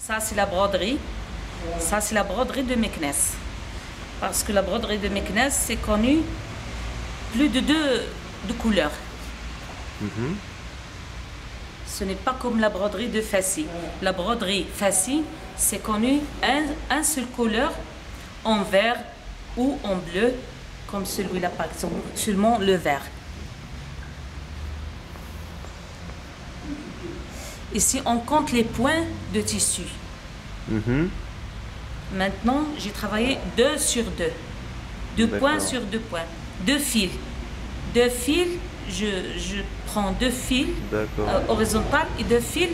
Ça, c'est la broderie. Ça, c'est la broderie de Meknès. Parce que la broderie de Meknès, c'est connu plus de deux couleurs. Ce n'est pas comme la broderie de Fassi. La broderie Fassi, c'est connu un seul couleur, en vert ou en bleu, comme celui-là par exemple, seulement le vert. Ici, on compte les points de tissu. Maintenant, j'ai travaillé 2 sur 2. 2 points sur 2 points. 2 fils. 2 fils, je prends 2 fils horizontales et 2 fils.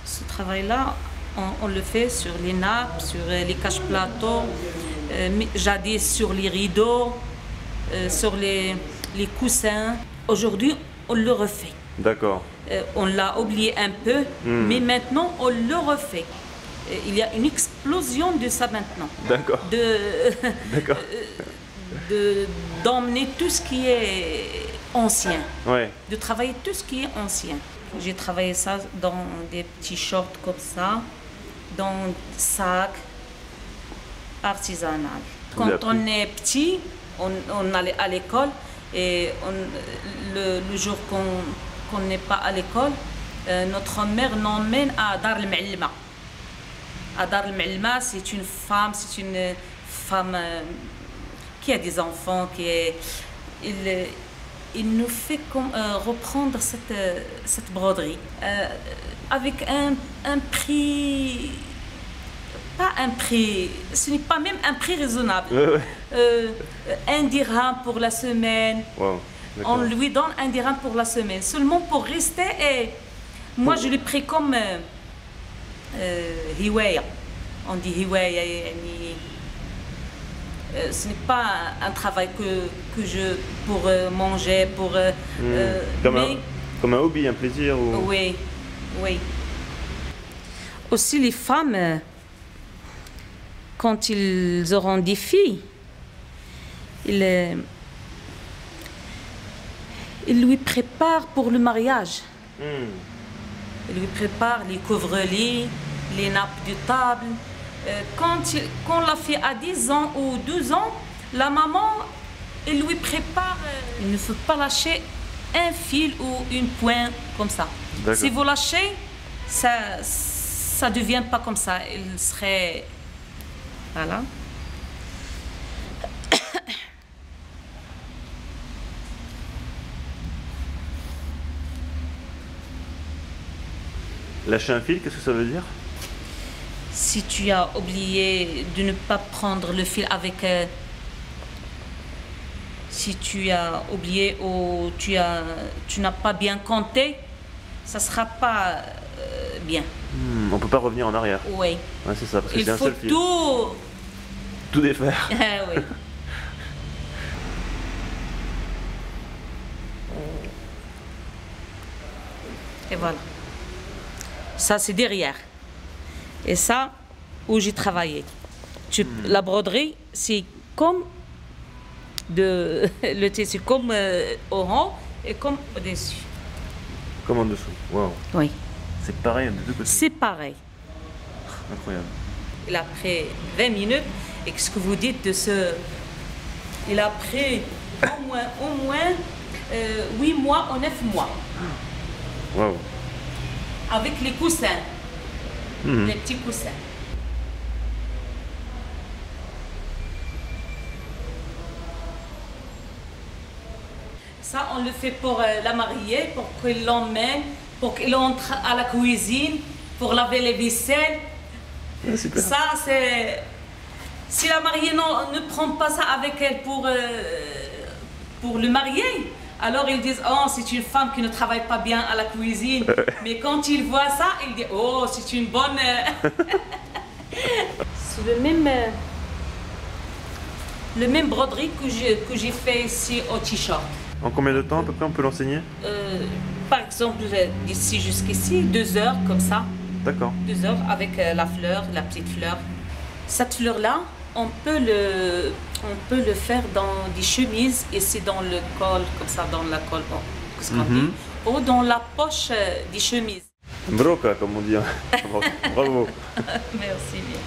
Ce travail-là, on le fait sur les nappes, sur les cache-plateaux, jadis sur les rideaux, sur les coussins. Aujourd'hui, on le refait. D'accord. On l'a oublié un peu, mais maintenant, on le refait. Il y a une explosion de ça maintenant. D'accord. D'accord. D'emmener tout ce qui est ancien. Ouais. De travailler tout ce qui est ancien. J'ai travaillé ça dans des petits shorts comme ça, dans des sacs artisanaux. Quand on est petit, on allait à l'école et le jour qu'on n'est pas à l'école, notre mère nous emmène à Dar el-Ma'allima. À Dar el-Ma'allima, c'est une femme qui a des enfants, il nous fait reprendre cette broderie avec un prix, pas un prix, ce n'est pas même un prix raisonnable. 1 dirham pour la semaine. Wow, on lui donne 1 dirham pour la semaine, seulement pour rester. Et moi, je l'ai pris comme hiwaya. On dit hiwaya. Ce n'est pas un travail que je pour manger, pour comme un hobby, un plaisir ou... Oui, oui. Aussi les femmes, quand ils auront des filles, ils lui préparent pour le mariage. Ils lui préparent les couvre-lits, les nappes de table. Quand la fille a 10 ans ou 12 ans, la maman, elle lui prépare. Il ne faut pas lâcher un fil ou une pointe comme ça. Si vous lâchez, ça ne devient pas comme ça. Il serait... Voilà. Lâcher un fil, qu'est-ce que ça veut dire? Si tu as oublié de ne pas prendre le fil avec... si tu as oublié ou tu n'as pas bien compté, ça ne sera pas bien. On ne peut pas revenir en arrière. Oui. Ouais, c'est ça, parce que il c'est un faut seul fil. Tout défaire. Oui. Et voilà. Ça, c'est derrière. Et ça, où j'ai travaillé. La broderie, c'est comme le tissu, comme au haut et comme au-dessus. Comme en dessous. Wow. Oui. C'est pareil de deux côtés. C'est pareil. Incroyable. Il a pris 20 minutes. Et qu'est-ce que vous dites de ce... Il a pris au moins 8 mois ou 9 mois. Wow. Avec les coussins. Les petits coussins. Ça, on le fait pour la mariée, pour qu'elle l'emmène, pour qu'elle entre à la cuisine, pour laver les vaisselles. Ah, super. Ça, c'est... Si la mariée ne prend pas ça avec elle pour le marié, alors ils disent « Oh, c'est une femme qui ne travaille pas bien à la cuisine. » Mais quand ils voient ça, ils disent « Oh, c'est une bonne... » C'est le même broderie que j'ai fait ici au t-shirt. En combien de temps à peu près on peut l'enseigner? Par exemple, d'ici jusqu'ici, 2 heures comme ça. D'accord. 2 heures avec la fleur, la petite fleur. Cette fleur-là, on peut le faire dans des chemises, et c'est dans le col, comme ça, dans la colle, qu'est-ce qu'on dit, ou dans la poche des chemises. Broca, comme on dit. Bravo. Merci bien.